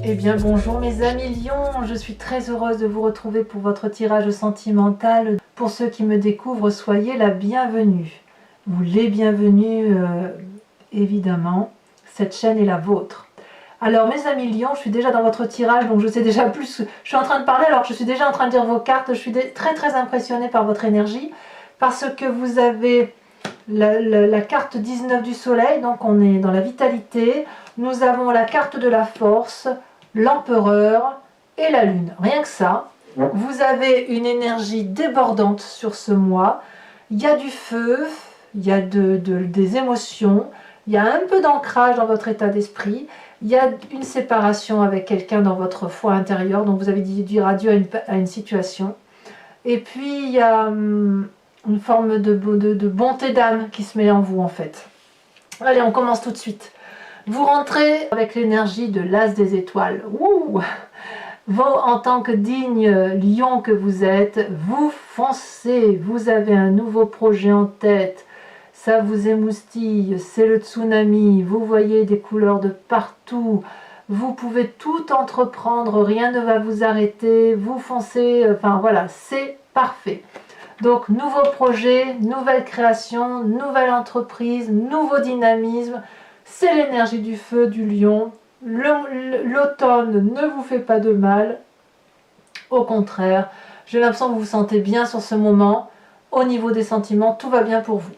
Eh bien bonjour mes amis lions, je suis très heureuse de vous retrouver pour votre tirage sentimental. Pour ceux qui me découvrent, soyez la bienvenue. Vous les bienvenus évidemment, cette chaîne est la vôtre. Alors mes amis lions, je suis déjà dans votre tirage, donc je sais déjà plus, je suis en train de parler alors que je suis déjà en train de dire vos cartes. Je suis très impressionnée par votre énergie, parce que vous avez la carte 19 du soleil, donc on est dans la vitalité. Nous avons la carte de la force, l'empereur et la lune. Rien que ça, vous avez une énergie débordante sur ce mois. Il y a du feu, il y a des émotions, il y a un peu d'ancrage dans votre état d'esprit, il y a une séparation avec quelqu'un dans votre foi intérieure, donc vous avez dit dire adieu à une situation. Et puis il y a une forme de bonté d'âme qui se met en vous en fait. Allez, on commence tout de suite. Vous rentrez avec l'énergie de l'as des étoiles. Ouh, vous, en tant que digne lion que vous êtes, vous foncez, vous avez un nouveau projet en tête, ça vous émoustille, c'est le tsunami, vous voyez des couleurs de partout, vous pouvez tout entreprendre, rien ne va vous arrêter, vous foncez, enfin voilà, c'est parfait. Donc nouveau projet, nouvelle création, nouvelle entreprise, nouveau dynamisme. C'est l'énergie du feu du lion. L'automne ne vous fait pas de mal. Au contraire, j'ai l'impression que vous vous sentez bien sur ce moment. Au niveau des sentiments, tout va bien pour vous.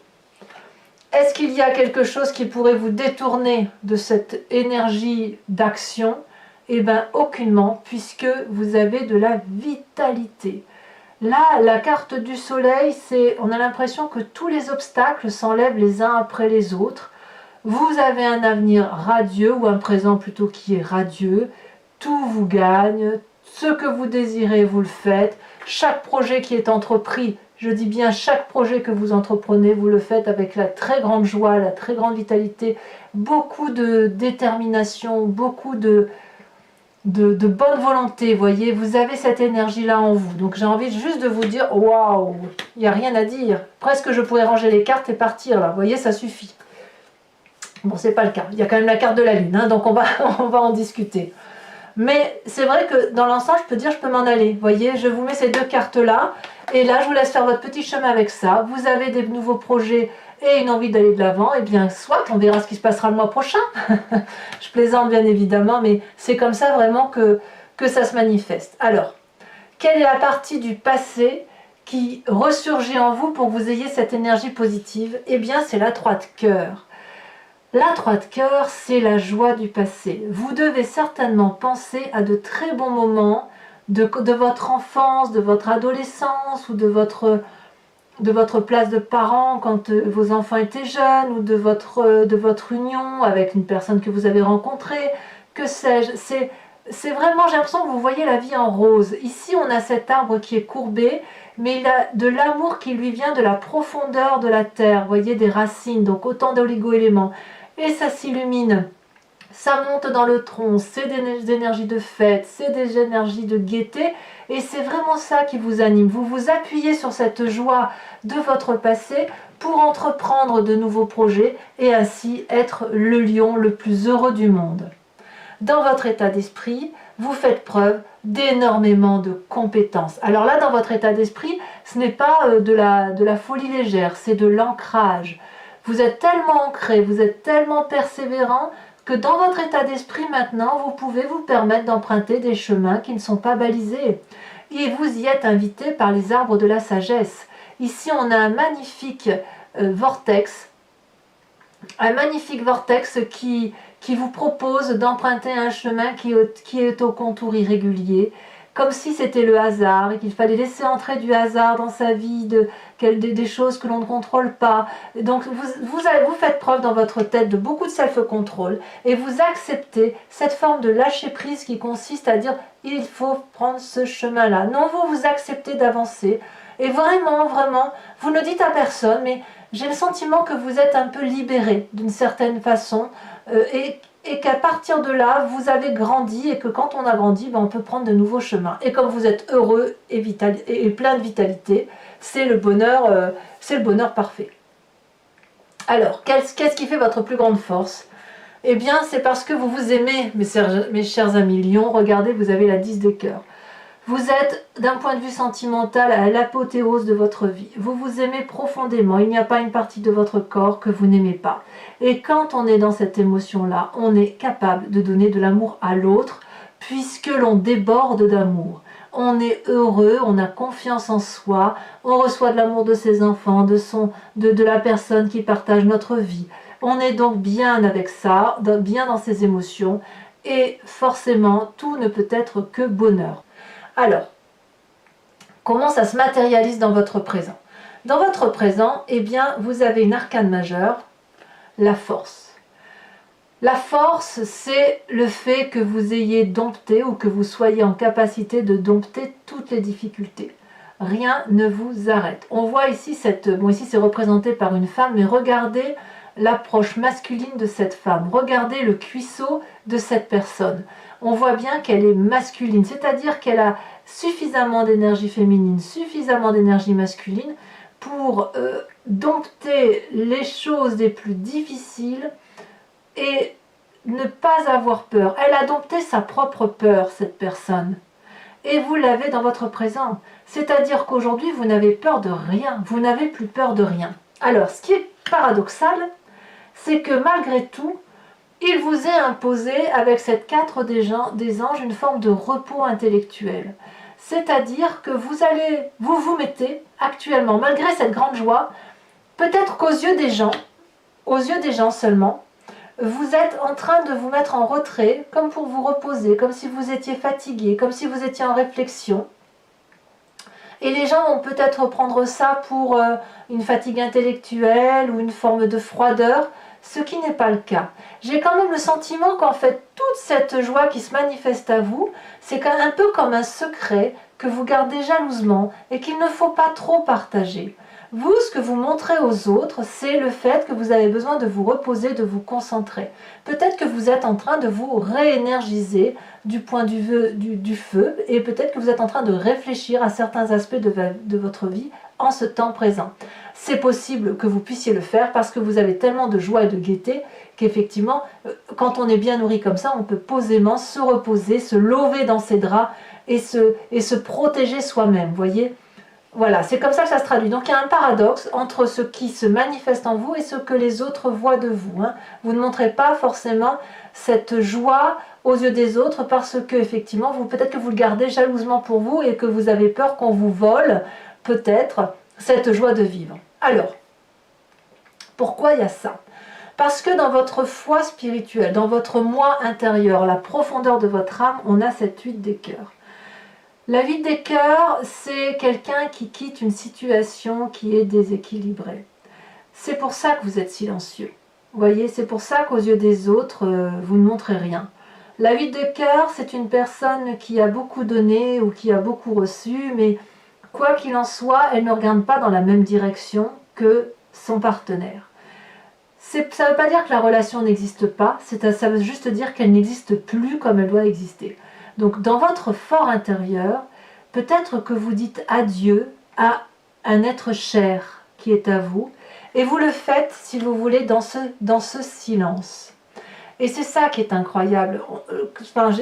Est-ce qu'il y a quelque chose qui pourrait vous détourner de cette énergie d'action? Eh bien, aucunement, puisque vous avez de la vitalité. Là, la carte du soleil, on a l'impression que tous les obstacles s'enlèvent les uns après les autres. Vous avez un avenir radieux, ou un présent plutôt qui est radieux. Tout vous gagne, ce que vous désirez, vous le faites. Chaque projet qui est entrepris, je dis bien chaque projet que vous entreprenez, vous le faites avec la très grande joie, la très grande vitalité, beaucoup de détermination, beaucoup de bonne volonté, voyez, vous avez cette énergie-là en vous. Donc j'ai envie juste de vous dire, waouh, il n'y a rien à dire. Presque je pourrais ranger les cartes et partir là, vous voyez, ça suffit. Bon, c'est pas le cas, il y a quand même la carte de la lune, hein, donc on va en discuter. Mais c'est vrai que dans l'ensemble, je peux dire, je peux m'en aller. Vous voyez, je vous mets ces deux cartes-là, et là, je vous laisse faire votre petit chemin avec ça. Vous avez des nouveaux projets et une envie d'aller de l'avant, et bien soit, on verra ce qui se passera le mois prochain. Je plaisante bien évidemment, mais c'est comme ça vraiment que ça se manifeste. Alors, quelle est la partie du passé qui ressurgit en vous pour que vous ayez cette énergie positive? Eh bien, c'est la 3 de cœur. La 3 de cœur, c'est la joie du passé. Vous devez certainement penser à de très bons moments de votre enfance, de votre adolescence ou de votre place de parent quand vos enfants étaient jeunes, ou de votre union avec une personne que vous avez rencontrée, que sais-je. C'est vraiment, j'ai l'impression que vous voyez la vie en rose. Ici, on a cet arbre qui est courbé, mais il a de l'amour qui lui vient de la profondeur de la terre, vous voyez, des racines, donc autant d'oligo-éléments. Et ça s'illumine, ça monte dans le tronc, c'est des énergies de fête, c'est des énergies de gaieté, et c'est vraiment ça qui vous anime. Vous vous appuyez sur cette joie de votre passé pour entreprendre de nouveaux projets et ainsi être le lion le plus heureux du monde. Dans votre état d'esprit, vous faites preuve d'énormément de compétences. Alors là, dans votre état d'esprit, ce n'est pas de la folie légère, c'est de l'ancrage. Vous êtes tellement ancré, vous êtes tellement persévérant que dans votre état d'esprit maintenant, vous pouvez vous permettre d'emprunter des chemins qui ne sont pas balisés. Et vous y êtes invité par les arbres de la sagesse. Ici, on a un magnifique vortex qui vous propose d'emprunter un chemin qui est au contour irrégulier, comme si c'était le hasard et qu'il fallait laisser entrer du hasard dans sa vie, des choses que l'on ne contrôle pas. Donc vous faites preuve dans votre tête de beaucoup de self-control et vous acceptez cette forme de lâcher prise qui consiste à dire il faut prendre ce chemin-là. Non, vous acceptez d'avancer et vraiment, vous ne dites à personne, mais j'ai le sentiment que vous êtes un peu libéré d'une certaine façon et qu'à partir de là, vous avez grandi et que quand on a grandi, on peut prendre de nouveaux chemins. Et comme vous êtes heureux et plein de vitalité, c'est le bonheur parfait. Alors, qu'est-ce qui fait votre plus grande force? Eh bien, c'est parce que vous vous aimez, mes chers amis lions. Regardez, vous avez la 10 de cœur. Vous êtes, d'un point de vue sentimental, à l'apothéose de votre vie. Vous vous aimez profondément. Il n'y a pas une partie de votre corps que vous n'aimez pas. Et quand on est dans cette émotion-là, on est capable de donner de l'amour à l'autre, puisque l'on déborde d'amour. On est heureux, on a confiance en soi, on reçoit de l'amour de ses enfants, de la personne qui partage notre vie. On est donc bien avec ça, bien dans ses émotions, et forcément, tout ne peut être que bonheur. Alors, comment ça se matérialise dans votre présent? Dans votre présent, eh bien, vous avez une arcane majeure, la force. La force, c'est le fait que vous ayez dompté ou que vous soyez en capacité de dompter toutes les difficultés. Rien ne vous arrête. On voit ici ici c'est représenté par une femme, mais regardez l'approche masculine de cette femme. Regardez le cuisseau de cette personne. On voit bien qu'elle est masculine, c'est-à-dire qu'elle a suffisamment d'énergie féminine, suffisamment d'énergie masculine pour dompter les choses les plus difficiles et ne pas avoir peur. Elle a dompté sa propre peur, cette personne. Et vous l'avez dans votre présent. C'est-à-dire qu'aujourd'hui, vous n'avez peur de rien. Vous n'avez plus peur de rien. Alors, ce qui est paradoxal, c'est que malgré tout, il vous est imposé, avec cette 4 des anges, une forme de repos intellectuel. C'est-à-dire que vous mettez actuellement, malgré cette grande joie, peut-être qu'aux yeux des gens seulement, vous êtes en train de vous mettre en retrait, comme pour vous reposer, comme si vous étiez fatigué, comme si vous étiez en réflexion. Et les gens vont peut-être prendre ça pour une fatigue intellectuelle ou une forme de froideur, ce qui n'est pas le cas. J'ai quand même le sentiment qu'en fait, toute cette joie qui se manifeste à vous, c'est un peu comme un secret que vous gardez jalousement et qu'il ne faut pas trop partager. Vous, ce que vous montrez aux autres, c'est le fait que vous avez besoin de vous reposer, de vous concentrer. Peut-être que vous êtes en train de vous réénergiser du point du feu et peut-être que vous êtes en train de réfléchir à certains aspects de votre vie en ce temps présent. C'est possible que vous puissiez le faire parce que vous avez tellement de joie et de gaieté qu'effectivement, quand on est bien nourri comme ça, on peut posément se reposer, se lever dans ses draps et se protéger soi-même, voyez ? Voilà, c'est comme ça que ça se traduit. Donc il y a un paradoxe entre ce qui se manifeste en vous et ce que les autres voient de vous. Vous ne montrez pas forcément cette joie aux yeux des autres parce que effectivement, peut-être que vous le gardez jalousement pour vous et que vous avez peur qu'on vous vole peut-être cette joie de vivre. Alors, pourquoi il y a ça? Parce que dans votre foi spirituelle, dans votre moi intérieur, la profondeur de votre âme, on a cette 8 des cœurs. La 8 des cœurs, c'est quelqu'un qui quitte une situation qui est déséquilibrée. C'est pour ça que vous êtes silencieux. Vous voyez, c'est pour ça qu'aux yeux des autres, vous ne montrez rien. La 8 de cœur, c'est une personne qui a beaucoup donné ou qui a beaucoup reçu, mais quoi qu'il en soit, elle ne regarde pas dans la même direction que son partenaire. Ça ne veut pas dire que la relation n'existe pas, ça veut juste dire qu'elle n'existe plus comme elle doit exister. Donc dans votre fort intérieur, peut-être que vous dites adieu à un être cher qui est à vous, et vous le faites, si vous voulez, dans ce silence. Et c'est ça qui est incroyable.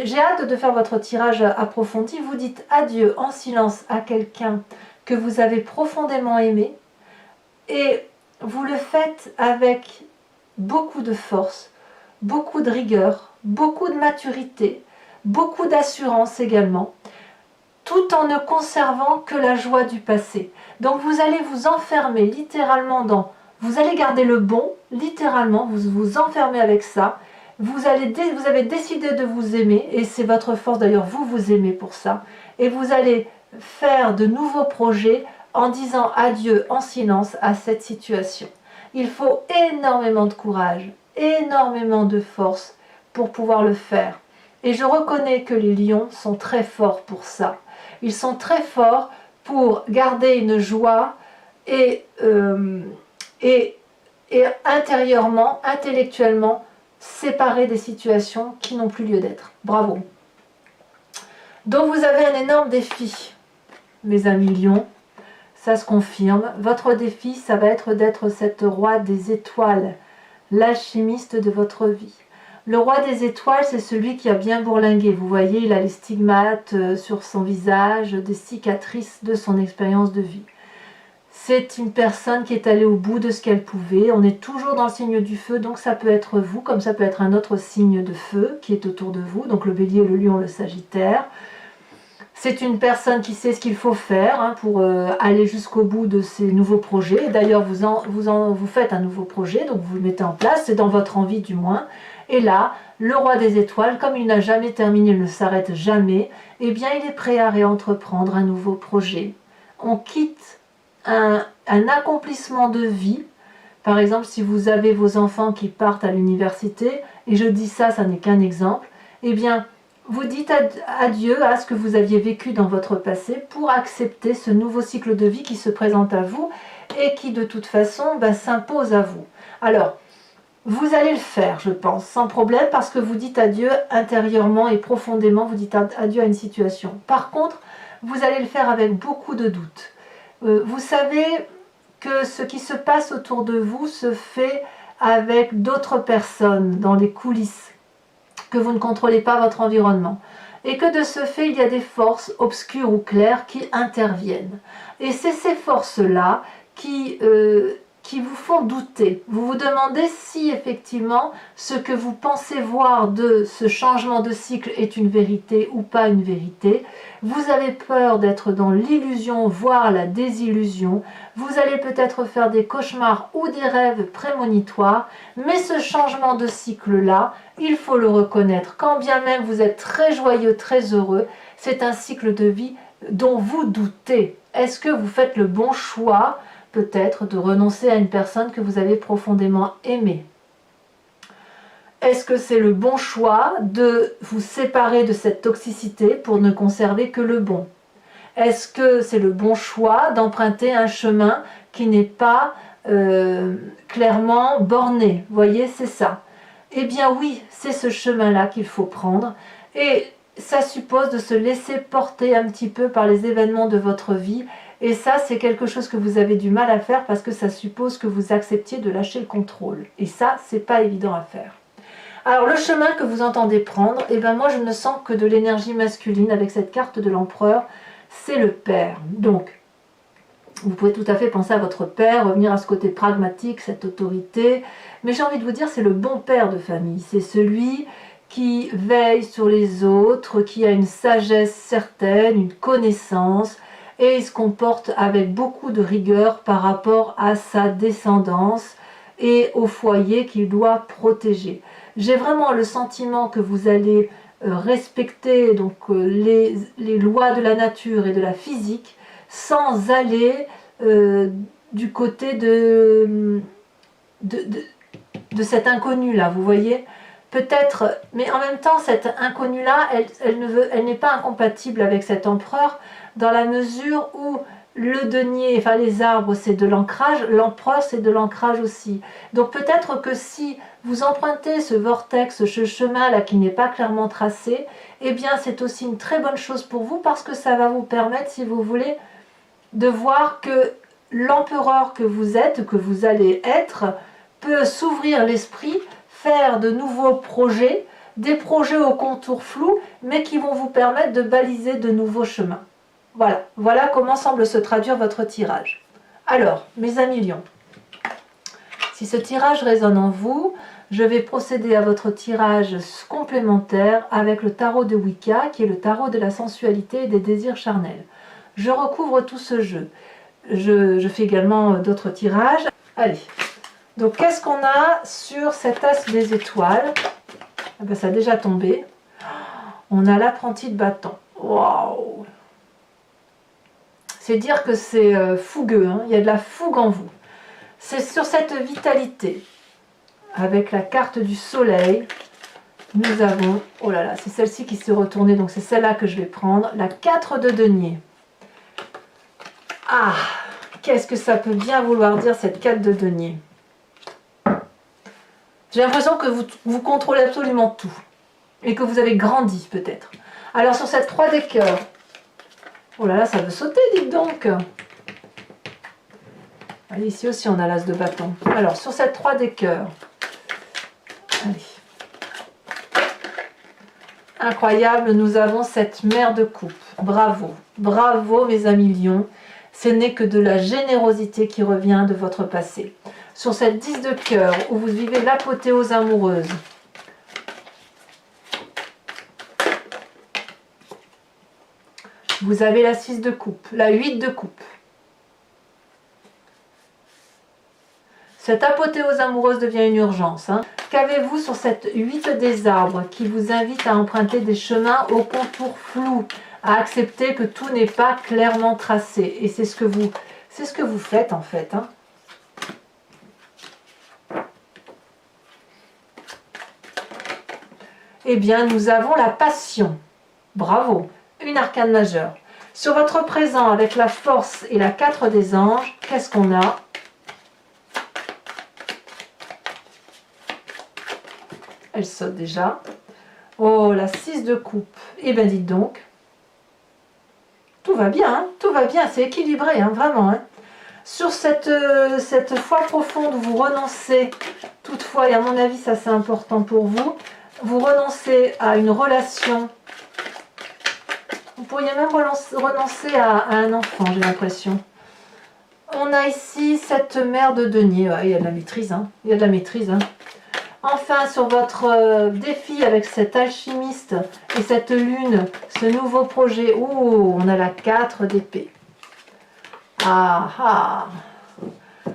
J'ai hâte de faire votre tirage approfondi. Vous dites adieu en silence à quelqu'un que vous avez profondément aimé, et vous le faites avec beaucoup de force, beaucoup de rigueur, beaucoup de maturité, beaucoup d'assurance également, tout en ne conservant que la joie du passé. Donc vous allez vous enfermer littéralement vous allez garder le bon, littéralement, vous vous enfermez avec ça, vous avez décidé de vous aimer, et c'est votre force d'ailleurs, vous vous aimez pour ça, et vous allez faire de nouveaux projets en disant adieu en silence à cette situation. Il faut énormément de courage, énormément de force pour pouvoir le faire. Et je reconnais que les lions sont très forts pour ça. Ils sont très forts pour garder une joie et intérieurement, intellectuellement, séparer des situations qui n'ont plus lieu d'être. Bravo. Donc vous avez un énorme défi, mes amis lions. Ça se confirme. Votre défi, ça va être d'être cette roi des étoiles, l'alchimiste de votre vie. Le roi des étoiles, c'est celui qui a bien bourlingué. Vous voyez, il a les stigmates sur son visage, des cicatrices de son expérience de vie. C'est une personne qui est allée au bout de ce qu'elle pouvait. On est toujours dans le signe du feu, donc ça peut être vous, comme ça peut être un autre signe de feu qui est autour de vous. Donc le bélier, le lion, le sagittaire. C'est une personne qui sait ce qu'il faut faire pour aller jusqu'au bout de ses nouveaux projets. D'ailleurs, vous faites un nouveau projet, donc vous le mettez en place, c'est dans votre envie du moins. Et là, le roi des étoiles, comme il n'a jamais terminé, il ne s'arrête jamais, eh bien il est prêt à réentreprendre un nouveau projet. On quitte un accomplissement de vie. Par exemple, si vous avez vos enfants qui partent à l'université, et je dis ça, ça n'est qu'un exemple, eh bien, vous dites adieu à ce que vous aviez vécu dans votre passé pour accepter ce nouveau cycle de vie qui se présente à vous et qui de toute façon s'impose à vous. Alors, vous allez le faire, je pense, sans problème, parce que vous dites adieu intérieurement et profondément, vous dites adieu à une situation. Par contre, vous allez le faire avec beaucoup de doutes. Vous savez que ce qui se passe autour de vous se fait avec d'autres personnes dans les coulisses, que vous ne contrôlez pas votre environnement. Et que de ce fait, il y a des forces obscures ou claires qui interviennent. Et c'est ces forces-là qui vous font douter. Vous vous demandez si effectivement ce que vous pensez voir de ce changement de cycle est une vérité ou pas une vérité. Vous avez peur d'être dans l'illusion, voire la désillusion. Vous allez peut-être faire des cauchemars ou des rêves prémonitoires, mais ce changement de cycle-là, il faut le reconnaître. Quand bien même vous êtes très joyeux, très heureux, c'est un cycle de vie dont vous doutez. Est-ce que vous faites le bon choix, peut-être, de renoncer à une personne que vous avez profondément aimée? Est-ce que c'est le bon choix de vous séparer de cette toxicité pour ne conserver que le bon? Est-ce que c'est le bon choix d'emprunter un chemin qui n'est pas clairement borné? Vous voyez, c'est ça. Eh bien oui, c'est ce chemin-là qu'il faut prendre. Et ça suppose de se laisser porter un petit peu par les événements de votre vie. Et ça, c'est quelque chose que vous avez du mal à faire parce que ça suppose que vous acceptiez de lâcher le contrôle. Et ça, c'est pas évident à faire. Alors, le chemin que vous entendez prendre, eh ben moi, je ne sens que de l'énergie masculine avec cette carte de l'empereur. C'est le père. Donc, vous pouvez tout à fait penser à votre père, revenir à ce côté pragmatique, cette autorité. Mais j'ai envie de vous dire, c'est le bon père de famille. C'est celui qui veille sur les autres, qui a une sagesse certaine, une connaissance, et il se comporte avec beaucoup de rigueur par rapport à sa descendance et au foyer qu'il doit protéger. J'ai vraiment le sentiment que vous allez respecter donc, les lois de la nature et de la physique sans aller du côté de cet inconnu-là, vous voyez. Peut-être, mais en même temps, cette inconnue-là, elle n'est pas incompatible avec cet empereur, dans la mesure où le denier, enfin les arbres, c'est de l'ancrage, l'empereur, c'est de l'ancrage aussi. Donc peut-être que si vous empruntez ce vortex, ce chemin-là qui n'est pas clairement tracé, eh bien c'est aussi une très bonne chose pour vous, parce que ça va vous permettre, si vous voulez, de voir que l'empereur que vous êtes, que vous allez être, peut s'ouvrir l'esprit, faire de nouveaux projets, des projets aux contours flous, mais qui vont vous permettre de baliser de nouveaux chemins. Voilà comment semble se traduire votre tirage. Alors, mes amis lions, si ce tirage résonne en vous, je vais procéder à votre tirage complémentaire avec le tarot de Wicca, qui est le tarot de la sensualité et des désirs charnels. Je recouvre tout ce jeu. Je fais également d'autres tirages. Allez, donc qu'est-ce qu'on a sur cet as des étoiles? Ah ben, ça a déjà tombé. On a l'apprenti de bâton. Waouh! C'est dire que c'est fougueux, hein. Il y a de la fougue en vous. C'est sur cette vitalité, avec la carte du soleil, nous avons, oh là là, c'est celle-ci qui s'est retournée, donc c'est celle-là que je vais prendre, la 4 de denier. Ah, qu'est-ce que ça peut bien vouloir dire cette 4 de denier? J'ai l'impression que vous contrôlez absolument tout, et que vous avez grandi peut-être. Alors sur cette 3 des cœurs, oh là là, ça veut sauter, dites donc. Allez, ici aussi on a l'as de bâton. Alors sur cette 3 des cœurs, allez. incroyable, nous avons cette mère de coupe. Bravo, bravo mes amis lions. Ce n'est que de la générosité qui revient de votre passé. Sur cette 10 de cœur où vous vivez l'apothéose amoureuse, vous avez la 6 de coupe, la 8 de coupe. Cette apothéose amoureuse devient une urgence. Hein. Qu'avez-vous sur cette 8 des arbres qui vous invite à emprunter des chemins aux contours flous, à accepter que tout n'est pas clairement tracé? Et c'est ce que vous faites en fait. Hein. Eh bien, nous avons la passion. Bravo, une arcane majeure. Sur votre présent, avec la force et la 4 des anges, qu'est-ce qu'on a? Elle saute déjà. Oh, la 6 de coupe. Eh bien, dites donc. Tout va bien, hein, tout va bien. C'est équilibré, hein, vraiment. Hein. Sur cette foi profonde où vous renoncez, toutefois, et à mon avis, ça c'est important pour vous, vous renoncez à une relation. Vous pourriez même renoncer à un enfant, j'ai l'impression. On a ici cette mère de denier. Ouais, il y a de la maîtrise, hein. Il y a de la maîtrise, hein. Enfin, sur votre défi avec cet alchimiste et cette lune, ce nouveau projet, on a la 4 d'épée. Ah ah!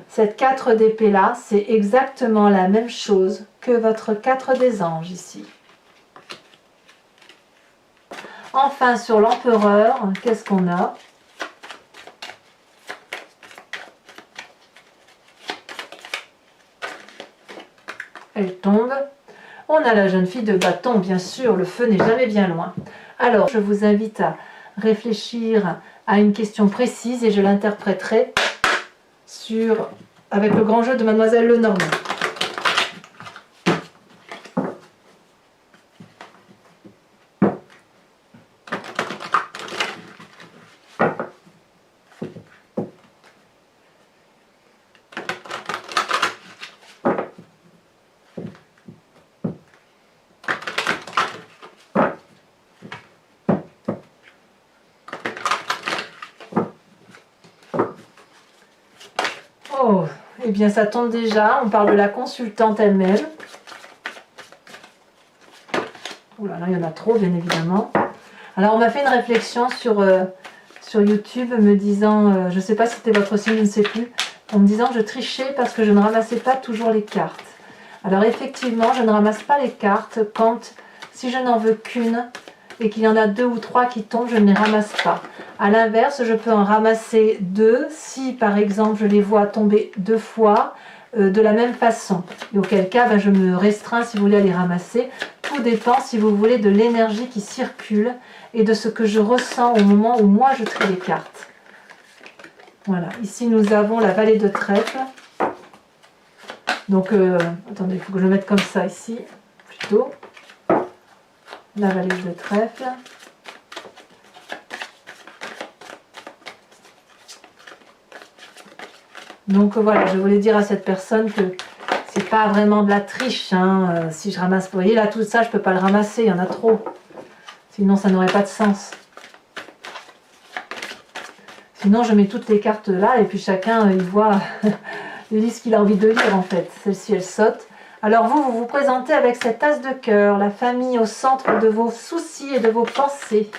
Cette 4 d'épée là, c'est exactement la même chose que votre 4 des anges ici. Enfin, sur l'empereur, qu'est-ce qu'on a? Elle tombe. On a la jeune fille de bâton, bien sûr, le feu n'est jamais bien loin. Alors, je vous invite à réfléchir à une question précise et je l'interpréterai avec le grand jeu de Mademoiselle Lenormand. Oh, eh bien ça tombe déjà, on parle de la consultante elle-même. Ouh là là, il y en a trop, bien évidemment. Alors on m'a fait une réflexion sur YouTube me disant, je ne sais pas si c'était votre signe, je ne sais plus, en me disant que je trichais parce que je ne ramassais pas toujours les cartes. Alors effectivement, je ne ramasse pas les cartes si je n'en veux qu'une et qu'il y en a 2 ou 3 qui tombent, je ne les ramasse pas. A l'inverse, je peux en ramasser 2 si par exemple je les vois tomber 2 fois de la même façon. Et auquel cas, je me restreins si vous voulez à les ramasser. Tout dépend si vous voulez de l'énergie qui circule et de ce que je ressens au moment où moi je trie les cartes. Voilà, ici nous avons la vallée de trèfle. Donc, attendez, il faut que je le mette comme ça ici, plutôt. La vallée de trèfle. Donc voilà, je voulais dire à cette personne que c'est pas vraiment de la triche. Hein, si je ramasse, vous voyez là, tout ça, je peux pas le ramasser, il y en a trop. Sinon, ça n'aurait pas de sens. Sinon, je mets toutes les cartes là et puis chacun, il voit, il lit ce qu'il a envie de lire en fait. Celle-ci, elle saute. Alors vous vous présentez avec cette as de cœur, la famille au centre de vos soucis et de vos pensées.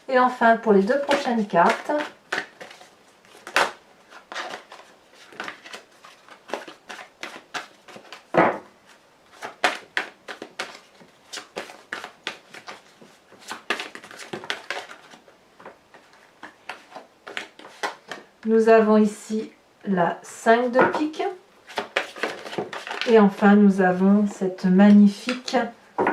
Et enfin, pour les 2 prochaines cartes, nous avons ici la 5 de pique. Et enfin, nous avons cette magnifique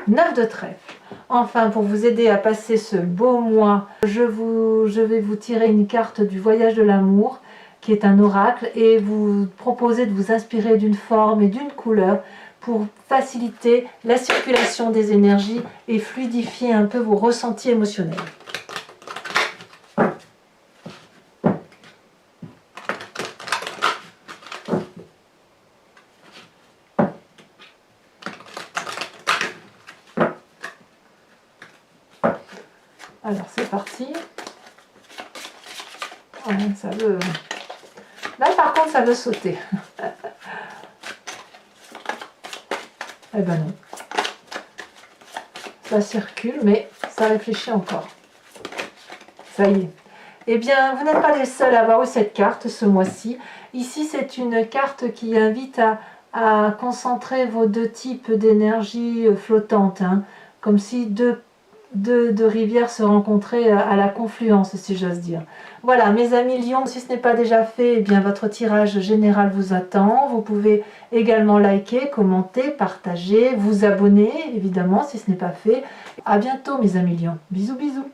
9 de trèfle. Enfin, pour vous aider à passer ce beau mois, je vais vous tirer une carte du voyage de l'amour, qui est un oracle, et vous proposer de vous inspirer d'une forme et d'une couleur pour faciliter la circulation des énergies et fluidifier un peu vos ressentis émotionnels. Alors c'est parti. Ouais, ça veut... Là par contre ça veut sauter. Eh ben non. Ça circule mais ça réfléchit encore. Ça y est. Eh bien, vous n'êtes pas les seuls à avoir eu cette carte ce mois-ci. Ici, c'est une carte qui invite à concentrer vos deux types d'énergie flottante, hein, comme si deux rivières se rencontraient à la confluence, si j'ose dire. Voilà, mes amis Lions, si ce n'est pas déjà fait, eh bien, votre tirage général vous attend. Vous pouvez également liker, commenter, partager, vous abonner, évidemment, si ce n'est pas fait. À bientôt, mes amis Lions. Bisous, bisous.